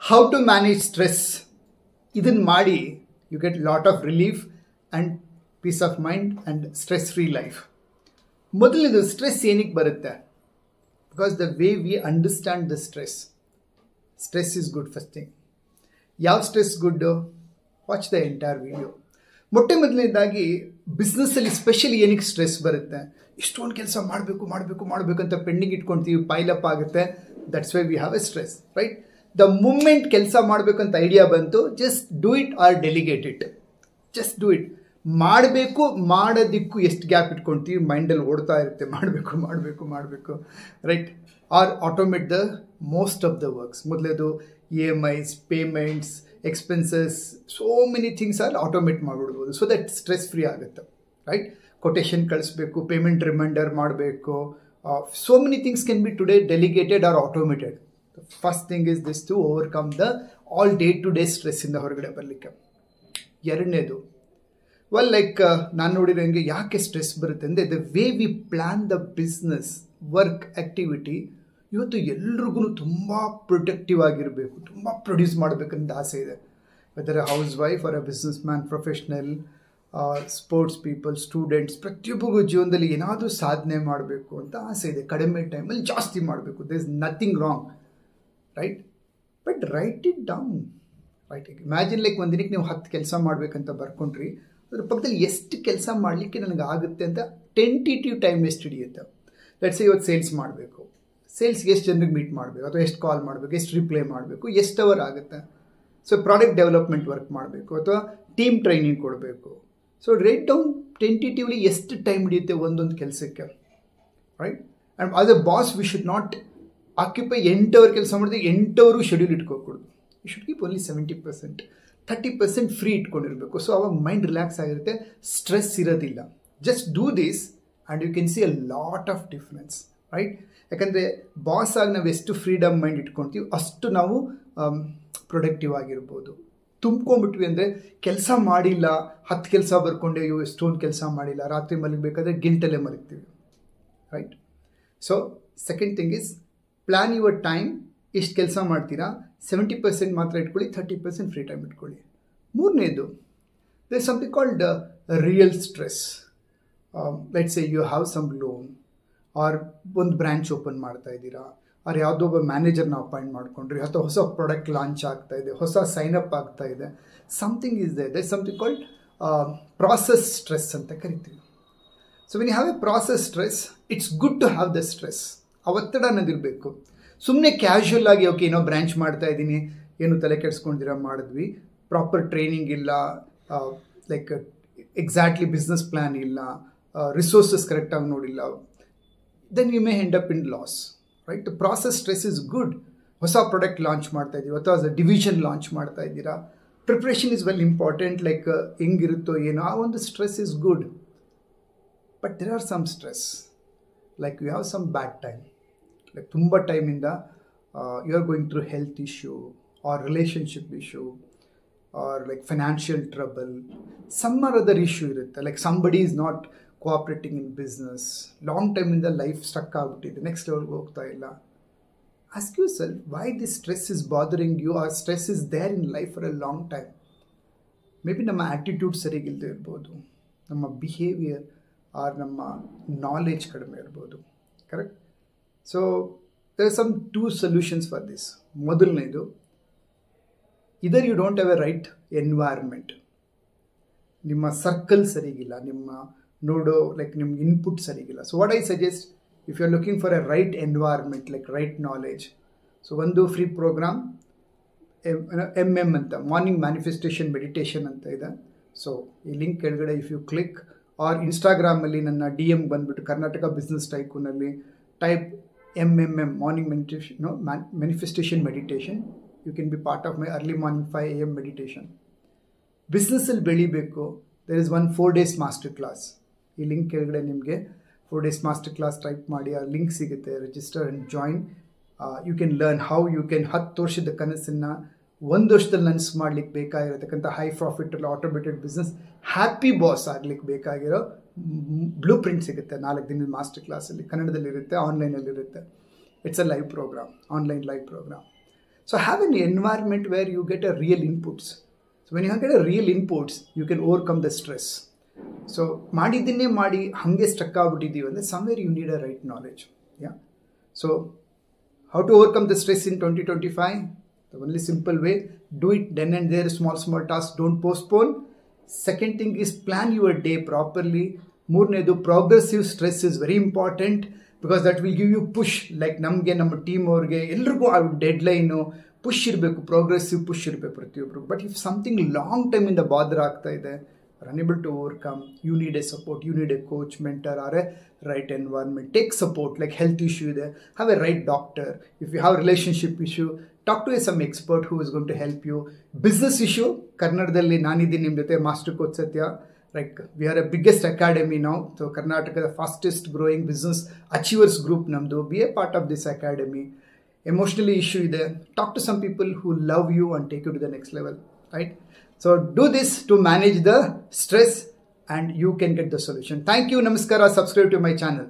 How to manage stress. ಇದನ್ನು ಮಾಡಿ you get lot of relief and peace of mind and stress free life. ಮೊದಲನೇದು stress ಏನಕ್ಕೆ ಬರುತ್ತೆ? Because the way we understand the stress is good first thing. ಯಾವ stress good? Watch the entire video. ಮೊದಲನೇದಾಗಿ ಬಿಸ್ನೆಸ್ಸಲ್ಲಿ specially ಏನಕ್ಕೆ stress ಬರುತ್ತೆ? ಇಷ್ಟೊಂದು ಕೆಲಸ ಮಾಡಬೇಕು ಅಂತ ಪೆಂಡಿಂಗ್ ಇಟ್ಕೊಳ್ತೀವಿ, ಪೈಲಪ್ ಆಗುತ್ತೆ. That's why we have a stress, right? The moment ಕೆಲಸ ಮಾಡಬೇಕು ಅಂತ ಐಡಿಯಾ ಬಂತು, just do it or delegate it. Just do it. ಮಾಡಬೇಕು, ಮಾಡೋದಕ್ಕೂ ಎಷ್ಟು ಗ್ಯಾಪ್ ಇಟ್ಕೊಳ್ತೀವಿ, ಮೈಂಡಲ್ಲಿ ಓಡ್ತಾ ಇರುತ್ತೆ, ಮಾಡಬೇಕು, right? Or automate the most of the works. ಮೊದಲೇದು EMIs, payments, expenses, so many things or automate ಮಾಡಿಬಿಡ್ಬೋದು. ಸೊ ದಟ್ ಸ್ಟ್ರೆಸ್ ಫ್ರೀ ಆಗುತ್ತೆ, ರೈಟ್? ಕೊಟೇಶನ್ ಕಳಿಸ್ಬೇಕು, ಪೇಮೆಂಟ್ ರಿಮೈಂಡರ್ ಮಾಡಬೇಕು. So many things can be today delegated or automated. First thing is this to overcome the all day to day ಸ್ಟ್ರೆಸ್ಸಿಂದ ಹೊರಗಡೆ ಬರಲಿಕ್ಕೆ. ಎರಡನೇದು, well like ನಾನು ನೋಡಿರೋಂಗೆ ಯಾಕೆ ಸ್ಟ್ರೆಸ್ ಬರುತ್ತೆ ಅಂದರೆ the way we plan the business, work, activity. ಇವತ್ತು ಎಲ್ರಿಗೂ ತುಂಬ ಪ್ರೊಡಕ್ಟಿವ್ ಆಗಿರಬೇಕು, ತುಂಬ ಪ್ರೊಡ್ಯೂಸ್ ಮಾಡಬೇಕಂತ ಆಸೆ ಇದೆ. Whether housewife or a businessman, professional, sports people, students, ಪ್ರತಿಯೊಬ್ಬರಿಗೂ ಜೀವನದಲ್ಲಿ ಏನಾದರೂ ಸಾಧನೆ ಮಾಡಬೇಕು ಅಂತ ಆಸೆ ಇದೆ. ಕಡಿಮೆ ಟೈಮಲ್ಲಿ ಜಾಸ್ತಿ ಮಾಡಬೇಕು. There is nothing wrong, right? But write it down, right? Imagine like ಒಂದು ದಿನಕ್ಕೆ ನೀವು 10 ಕೆಲಸ ಮಾಡಬೇಕಂತ ಬರ್ಕೊಂಡ್ರಿ, ಅದ್ರ ಪಕ್ಕದಲ್ಲಿ ಎಷ್ಟು ಕೆಲಸ ಮಾಡಲಿಕ್ಕೆ ನನಗೆ ಆಗುತ್ತೆ ಅಂತ ಟೆಂಟೇಟಿವ್ ಟೈಮ್ ಎಷ್ಟು ಹಿಡಿಯುತ್ತೆ. ಲೆಟ್ಸ್ ಸೇ ಇವತ್ತು ಸೇಲ್ಸ್ ಮಾಡಬೇಕು, ಸೇಲ್ಸ್ಗೆ ಎಷ್ಟು ಜನರಿಗೆ ಮೀಟ್ ಮಾಡಬೇಕು, ಅಥವಾ ಎಷ್ಟು ಕಾಲ್ ಮಾಡಬೇಕು, ಎಷ್ಟು ರಿಪ್ಲೈ ಮಾಡಬೇಕು, ಎಷ್ಟು ಅವರ್ ಆಗುತ್ತೆ. ಸೊ ಪ್ರಾಡಕ್ಟ್ ಡೆವಲಪ್ಮೆಂಟ್ ವರ್ಕ್ ಮಾಡಬೇಕು, ಅಥವಾ ಟೀಮ್ ಟ್ರೈನಿಂಗ್ ಕೊಡಬೇಕು. ಸೊ ರೈಟ್ ಡೌನ್ ಟೆಂಟೇಟಿವ್ಲಿ ಎಷ್ಟು ಟೈಮ್ ಹಿಡಿಯುತ್ತೆ ಒಂದೊಂದು ಕೆಲಸಕ್ಕೆ, right? And as a boss we should not occupy 8 hour ಕೆಲಸ ಮಾಡಿದ್ರೆ 8 ಅವರು ಶೆಡ್ಯೂಲ್ ಇಟ್ಕೋಕೊಡೋದು. You should keep only 70%, 30% free ಇಟ್ಕೊಂಡಿರಬೇಕು. ಸೊ ಅವಾಗ ಮೈಂಡ್ ರಿಲ್ಯಾಕ್ಸ್ ಆಗಿರುತ್ತೆ, ಸ್ಟ್ರೆಸ್ ಇರೋದಿಲ್ಲ. Just do this and you can see a lot of difference, right? ಯಾಕಂದರೆ boss ಆಗಿ ನಾವು ಎಷ್ಟು ಫ್ರೀಡಮ್ ಮೈಂಡ್ ಇಟ್ಕೊಳ್ತೀವಿ ಅಷ್ಟು ನಾವು ಪ್ರೊಡಕ್ಟಿವ್ ಆಗಿರ್ಬೋದು. ತುಂಬ್ಕೊಂಡ್ಬಿಟ್ವಿ ಅಂದರೆ ಕೆಲಸ ಮಾಡಿಲ್ಲ, 10 ಕೆಲಸ ಬರ್ಕೊಂಡೆ, ಅಯ್ಯೋ ಎಷ್ಟೊಂದು ಕೆಲಸ ಮಾಡಿಲ್ಲ, ರಾತ್ರಿ ಮಲಗಬೇಕಾದ್ರೆ ಗಿಲ್ಟಲ್ಲೇ ಮಲಗ್ತೀವಿ, right? So second thing is plan your time. ಎಷ್ಟು ಕೆಲಸ ಮಾಡ್ತೀರಾ 70% ಮಾತ್ರ ಇಟ್ಕೊಳ್ಳಿ, 30% ಫ್ರೀ ಟೈಮ್ ಇಟ್ಕೊಳ್ಳಿ. ಮೂರನೇದು, there is something called real stress. Let's say you have some loan, or ಒಂದು ಬ್ರ್ಯಾಂಚ್ ಓಪನ್ ಮಾಡ್ತಾ ಇದ್ದೀರಾ, ಆರ್ ಯಾವುದೋ ಒಬ್ಬ ಮ್ಯಾನೇಜರ್ನ ಅಪಾಯಿಂಟ್ ಮಾಡ್ಕೊಂಡ್ರಿ, ಅಥವಾ ಹೊಸ ಪ್ರಾಡಕ್ಟ್ ಲಾಂಚ್ ಆಗ್ತಾ ಇದೆ, ಹೊಸ ಸೈನಪ್ ಆಗ್ತಾ ಇದೆ. Something is there something called process stress ಅಂತ ಕರಿತೀವಿ. So when you have a process stress, it's good to have the stress. ಆ ಒತ್ತಡ ಅನ್ನೋದಿರಬೇಕು. ಸುಮ್ಮನೆ ಕ್ಯಾಶುಯಲ್ ಆಗಿ ಓಕೆ ಏನೋ ಬ್ರ್ಯಾಂಚ್ ಮಾಡ್ತಾ ಇದ್ದೀನಿ, ಏನು ತಲೆ ಕೆಡಿಸ್ಕೊಂಡಿರ ಮಾಡಿದ್ವಿ, ಪ್ರಾಪರ್ ಟ್ರೈನಿಂಗ್ ಇಲ್ಲ, ಲೈಕ್ ಎಕ್ಸಾಕ್ಟ್ಲಿ ಬಿಸ್ನೆಸ್ ಪ್ಲ್ಯಾನ್ ಇಲ್ಲ, ರಿಸೋರ್ಸಸ್ ಕರೆಕ್ಟಾಗಿ ನೋಡಿಲ್ಲ, then you may end up in loss, right? The process stress is good. ಹೊಸ ಪ್ರಾಡಕ್ಟ್ ಲಾಂಚ್ ಮಾಡ್ತಾ ಇದ್ದೀವಿ, ಅಥವಾ ಡಿವಿಷನ್ ಲಾಂಚ್ ಮಾಡ್ತಾ ಇದ್ದೀರಾ, preparation is well important. Like ಹೆಂಗಿರುತ್ತೋ ಏನೋ ಆ ಒಂದು stress is good. But there are some stress, like you have some bad time, like ತುಂಬ ಟೈಮಿಂದ you are going through health issue or relationship issue or like financial trouble, some or other issue ಇರುತ್ತೆ. Like somebody is not cooperating in business, long ಟೈಮಿಂದ life stuck ಆಗಿಬಿಟ್ಟಿದೆ, next ಲೆವೆಲ್ಗೆ ಹೋಗ್ತಾ ಇಲ್ಲ. Ask yourself why this stress is bothering you, or stress is there in life for a long time. Maybe ನಮ್ಮ attitude ಸರಿಗಿಲ್ಲದೆ ಇರ್ಬೋದು, ನಮ್ಮ behaviour or ನಮ್ಮ ನಾಲೆಜ್ ಕಡಿಮೆ ಇರ್ಬೋದು, correct? So there are some 2 solutions for this. ಮೊದಲನೇದು, either you don't have a right environment, ನಿಮ್ಮ circle ಸರಿಗಿಲ್ಲ, ನಿಮ್ಮ ನೋಡೋ ಲೈಕ್ ನಿಮ್ಗೆ ಇನ್ಪುಟ್ ಸರಿಗಿಲ್ಲ. So what I suggest, if you are looking for A right environment, like right knowledge, so ಒಂದು free program MM ಅಂತ, morning manifestation meditation ಅಂತ ಇದೆ. ಸೊ ಈ ಲಿಂಕ್ ಕೆಳಗಡೆ ಇಫ್ ಯು ಕ್ಲಿಕ್, ಆರ್ ಇನ್ಸ್ಟಾಗ್ರಾಮಲ್ಲಿ ನನ್ನ DM ಬಂದುಬಿಟ್ಟು ಕರ್ನಾಟಕ ಬಿಸ್ನೆಸ್ ಟೈಕೂನಲ್ಲಿ type MMM, morning manifestation meditation, you can be part of my early morning 5 AM meditation. ಬಿಸ್ನೆಸ್ಸಲ್ಲಿ ಬೆಳಿಬೇಕು, there is 1 4 days master class. ಈ ಲಿಂಕ್ ಕೆಳಗಡೆ ನಿಮಗೆ 4 days ಮಾಸ್ಟರ್ ಕ್ಲಾಸ್ ಟೈಪ್ ಮಾಡಿ ಆ ಲಿಂಕ್ ಸಿಗುತ್ತೆ, register and join. You can learn how you can 10 ವರ್ಷದ ಕನಸನ್ನು 1 ವರ್ಷದಲ್ಲಿ ನನಸು ಮಾಡ್ಲಿಕ್ಕೆ ಬೇಕಾಗಿರತಕ್ಕಂಥ high profit automated business happy boss ಆಗ್ಲಿಕ್ಕೆ ಬೇಕಾಗಿರೋ ಬ್ಲೂ ಪ್ರಿಂಟ್ ಸಿಗುತ್ತೆ 4 ದಿನದ ಮಾಸ್ಟರ್ ಕ್ಲಾಸಲ್ಲಿ. ಕನ್ನಡದಲ್ಲಿರುತ್ತೆ, ಆನ್ಲೈನಲ್ಲಿರುತ್ತೆ. It's a live programme, online live programme. So have an environment where you get a real inputs. So when you get a real inputs, you can overcome the stress. So ಮಾಡಿದ್ದನ್ನೇ ಮಾಡಿ ಹಂಗೆ stuck ಆಗ್ಬಿಟ್ಟಿದ್ದೀವಿ ಅಂದರೆ somewhere you need a right knowledge. Yeah. So how to overcome the stress in 2025? The only simple way, do it then and there, small tasks, don't postpone. Second thing is plan your day properly. ಮೂರನೇದು progressive stress is very important because that will give you push. Like ನಮಗೆ ನಮ್ಮ team ಅವ್ರಿಗೆ ಎಲ್ರಿಗೂ ಆ deadline push ಇರಬೇಕು, progressive push ಇರಬೇಕು ಪ್ರತಿಯೊಬ್ಬರು. But if something long ಟೈಮಿಂದ ಬಾದರ್ ಆಗ್ತಾ ಇದೆ, are unable to overcome, you need a support, you need a coach, mentor, or a right environment. Take support, like health issue there, have a right doctor. If you have a relationship issue, talk to some expert who is going to help you. Business issue, Karnatadalli nanidini nim jothe Master Coach Satya. Like we are a biggest academy now, so Karnataka the fastest growing business achievers group namdu. Be a part of this academy. Emotionally issue there, talk to some people who love you and take you to the next level, right? So do this to manage the stress and you can get the solution. Thank you. Namaskara. Subscribe to my channel.